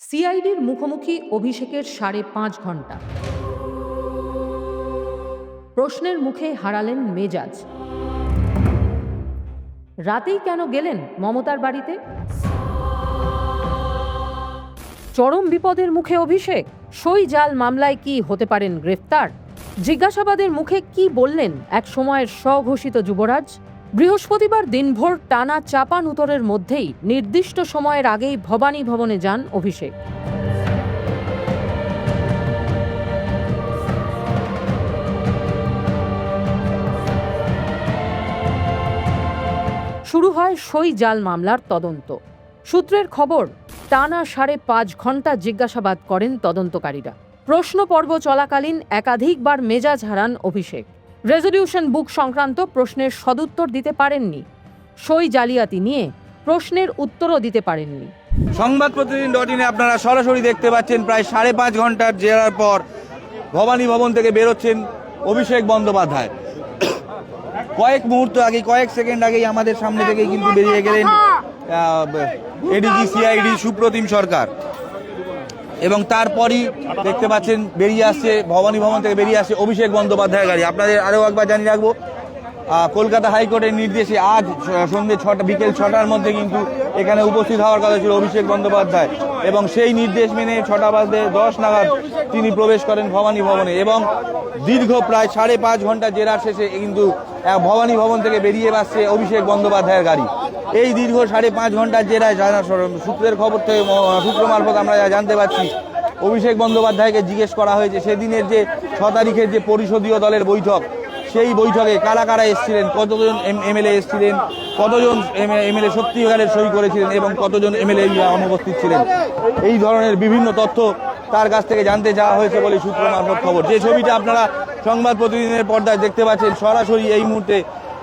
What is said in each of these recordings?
সিআইডির মুখোমুখি অভিষেকের ৫.৫ ঘন্টা। প্রশ্নের মুখে হারালেন মেজাজ। রাতেই কেন গেলেন মমতার বাড়িতে? চরম বিপদের মুখে অভিষেক। সই জাল মামলায় কি হতে পারেন গ্রেফতার? জিজ্ঞাসাবাদের মুখে কি বললেন এক সময়ের স্বঘোষিত যুবরাজ? বৃহস্পতিবার দিনভর টানা চাপান উতরের মধ্যেই নির্দিষ্ট সময়ের আগেই ভবানী ভবনে যান অভিষেক। শুরু হয় সই জাল মামলার তদন্ত। সূত্রের খবর, টানা ৫.৫ ঘন্টা জিজ্ঞাসাবাদ করেন তদন্তকারীরা। প্রশ্ন পর্ব চলাকালীন একাধিকবার মেজাজ হারান অভিষেক। রেজলিউশন বুক সংক্রান্ত প্রশ্নের সদুত্তর দিতে পারেননি। সই জালিয়াতি নিয়ে প্রশ্নের উত্তরও দিতে পারেননি। সংবাদ প্রতিদিন .in আপনারা সরাসরি দেখতে পাচ্ছেন প্রায় ৫.৫ ঘন্টার জেরার পর ভবানী ভবন থেকে বেরোচ্ছেন অভিষেক বন্দ্যোপাধ্যায়। কয়েক মুহূর্ত আগে, কয়েক সেকেন্ড আগেই আমাদের সামনে থেকেই কিন্তু বেরিয়ে গেলেন এডিজি সিআইডি সুপ্রতিম সরকার, এবং তারপরই দেখতে পাচ্ছেন বেরিয়ে আসছে ভবানী ভবন থেকে বেরিয়ে আসছে অভিষেক বন্দ্যোপাধ্যায়ের গাড়ি। আপনাদের আরও একবার জানিয়ে রাখবো, কলকাতা হাইকোর্টের নির্দেশে আজ সন্ধ্যে বিকেল ৬টার মধ্যে কিন্তু এখানে উপস্থিত হওয়ার কথা ছিল অভিষেক বন্দ্যোপাধ্যায়, এবং সেই নির্দেশ মেনে ৬:১০ নাগাদ তিনি প্রবেশ করেন ভবানী ভবনে, এবং দীর্ঘ প্রায় ৫.৫ ঘন্টা জেরার শেষে কিন্তু ভবানী ভবন থেকে বেরিয়ে আসছে অভিষেক বন্দ্যোপাধ্যায়ের গাড়ি। এই দীর্ঘ ৫.৫ ঘন্টার জেরায় সূত্রের খবর থেকে, সূত্র মারফত আমরা জানতে পারছি, অভিষেক বন্দ্যোপাধ্যায়কে জিজ্ঞেস করা হয়েছে সেদিনের যে ৬ তারিখের যে পরিষদীয় দলের বৈঠক, সেই বৈঠকে কারা কারা এসেছিলেন, কতজন এমএলএ এসেছিলেন, কতজন এমএলএ সত্যিকারের সই করেছিলেন এবং কতজন এমএলএ অনুপস্থিত ছিলেন, এই ধরনের বিভিন্ন তথ্য তার কাছ থেকে জানতে চাওয়া হয়েছে বলে সূত্র মারফত খবর। যে ছবিটা আপনারা সংবাদ প্রতিদিনের পর্দায় দেখতে পাচ্ছেন, সরাসরি এই মুহূর্তে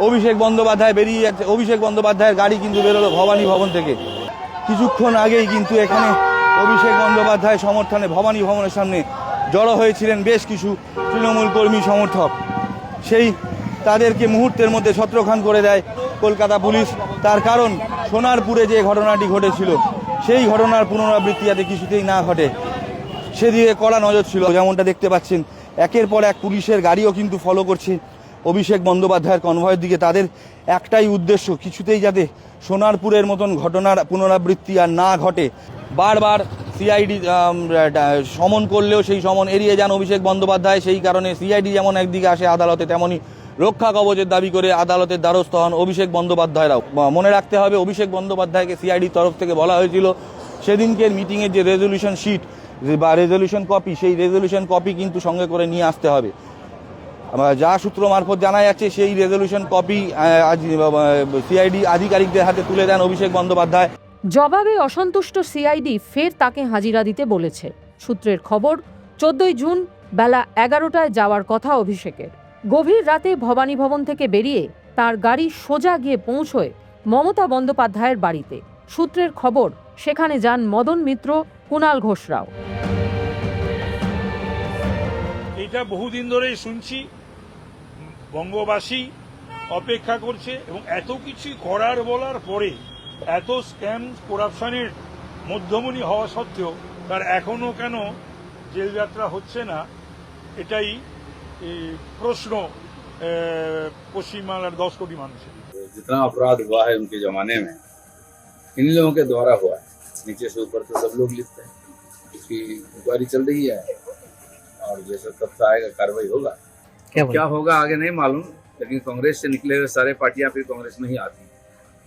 অভিষেক বন্দ্যোপাধ্যায় বেরিয়ে যাচ্ছে। অভিষেক বন্দ্যোপাধ্যায়ের গাড়ি কিন্তু বেরোলো ভবানী ভবন থেকে। কিছুক্ষণ আগেই কিন্তু এখানে অভিষেক বন্দ্যোপাধ্যায় সমর্থনে ভবানী ভবনের সামনে জড়ো হয়েছিলেন বেশ কিছু তৃণমূল কর্মী সমর্থক। সেই তাদেরকে মুহূর্তের মধ্যে ছত্রখান করে দেয় কলকাতা পুলিশ। তার কারণ, সোনারপুরে যে ঘটনাটি ঘটেছিল সেই ঘটনার পুনরাবৃত্তি যাতে কিছুতেই না ঘটে সেদিকে কড়া নজর ছিল। যেমনটা দেখতে পাচ্ছেন, একের পর এক পুলিশের গাড়িও কিন্তু ফলো করছে অভিষেক বন্দ্যোপাধ্যায়ের কনভয়ের দিকে। তাদের একটাই উদ্দেশ্য, কিছুতেই যাতে সোনারপুরের মতন ঘটনার পুনরাবৃত্তি আর না ঘটে। বারবার সিআইডি সমন করলেও সেই সমন এড়িয়ে যান অভিষেক বন্দ্যোপাধ্যায়। সেই কারণে সিআইডি যেমন একদিকে আসে আদালতে, তেমনই রক্ষা কবচের দাবি করে আদালতের দ্বারস্থ হন অভিষেক বন্দ্যোপাধ্যায়রাও। মনে রাখতে হবে, অভিষেক বন্দ্যোপাধ্যায়কে সিআইডির তরফ থেকে বলা হয়েছিল সেদিনকের মিটিংয়ের যে রেজলিউশন শিট বা রেজলিউশন কপি, সেই রেজলিউশন কপি কিন্তু সঙ্গে করে নিয়ে আসতে হবে। যা সূত্র মারফত জানা যাচ্ছে, সেই রেজলিউশন কপি সিআইডি আধিকারিকদের হাতে তুলে দেন অভিষেক বন্দ্যোপাধ্যায়। জবাবে অসন্তুষ্ট সিআইডি ফের তাকে হাজিরা দিতে বলেছে। সূত্রের খবর, ১৪ জুন বেলা ১১টায় যাওয়ার কথা অভিষেকের। গভীর রাতে ভবানী ভবন থেকে বেরিয়ে তার গাড়ি সোজা গিয়ে পৌঁছয় মমতা বন্দ্যোপাধ্যায়ের বাড়িতে। সূত্রের খবর, সেখানে যান মদন মিত্র, কুণাল ঘোষরাও। এটা বহুদিন ধরেই শুনছি, বঙ্গবাসী অপেক্ষা করছে, এবং এত কিছু করার বলার পরে, এত স্ক্যাম করাপশনের মধ্যমণি হওয়া সত্ত্বেও তার এখনো কেন জেল যাত্রা হচ্ছে না, এটাই প্রশ্ন পশ্চিমবাংলার 10 কোটি মানুষের। जितना अपराध हुआ है उनके जमाने में इन लोगों के द्वारा हुआ है। नीचे से ऊपर तो सब लोग लिखते हैं। इसकी इंक्वायरी चल रही है और जैसा तब आएगा कार्रवाई होगा। क्या होगा आगे नहीं मालूम, लेकिन कांग्रेस से निकले हुए सारे पार्टियां फिर कांग्रेस में ही आती।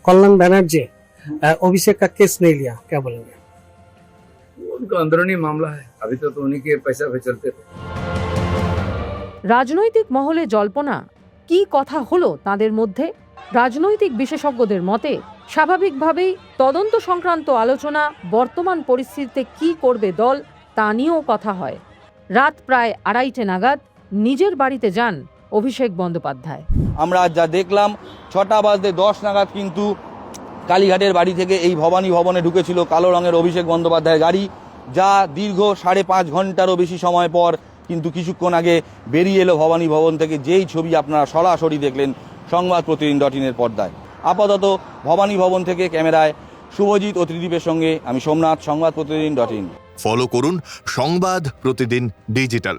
कल्याण बनर्जी अभिषेक का केस नहीं लिया, क्या बोलेंगे? उनका अंदरूनी मामला है, अभी तो उन्हीं के पैसा पे चलते थे। রাজনৈতিক মহলে জল্পনা, কি কথা হলো তাদের মধ্যে? রাজনৈতিক বিশেষজ্ঞদের মতে, স্বাভাবিকভাবেই তদন্ত সংক্রান্ত আলোচনা, বর্তমান পরিস্থিতিতে কি করবে দল তা নিয়েও কথা হয়। রাত প্রায় ২:৩০ নাগাদ নিজের বাড়িতে যান অভিষেক বন্দ্যোপাধ্যায়। আমরা যা দেখলাম, ৬:১০ নাগাদ কিন্তু কালীঘাটের বাড়ি থেকে এই ভবানী ভবনে ঢুকেছিল কালো রঙের অভিষেক বন্দ্যোপাধ্যায়ের গাড়ি, যা দীর্ঘ ৫.৫ ঘন্টারও বেশি সময় পর কিন্তু কিছুক্ষণ আগে বেরিয়ে এলো ভবানী ভবন থেকে। যেই ছবি আপনারা সরাসরি দেখলেন সংবাদ প্রতিদিন .in পর্দায়। আপাতত ভবানী ভবন থেকে ক্যামেরায় শুভজিৎ ও ত্রিদীপের সঙ্গে আমি সোমনাথ, সংবাদ প্রতিদিন .in। ফলো করুন সংবাদ প্রতিদিন ডিজিটাল।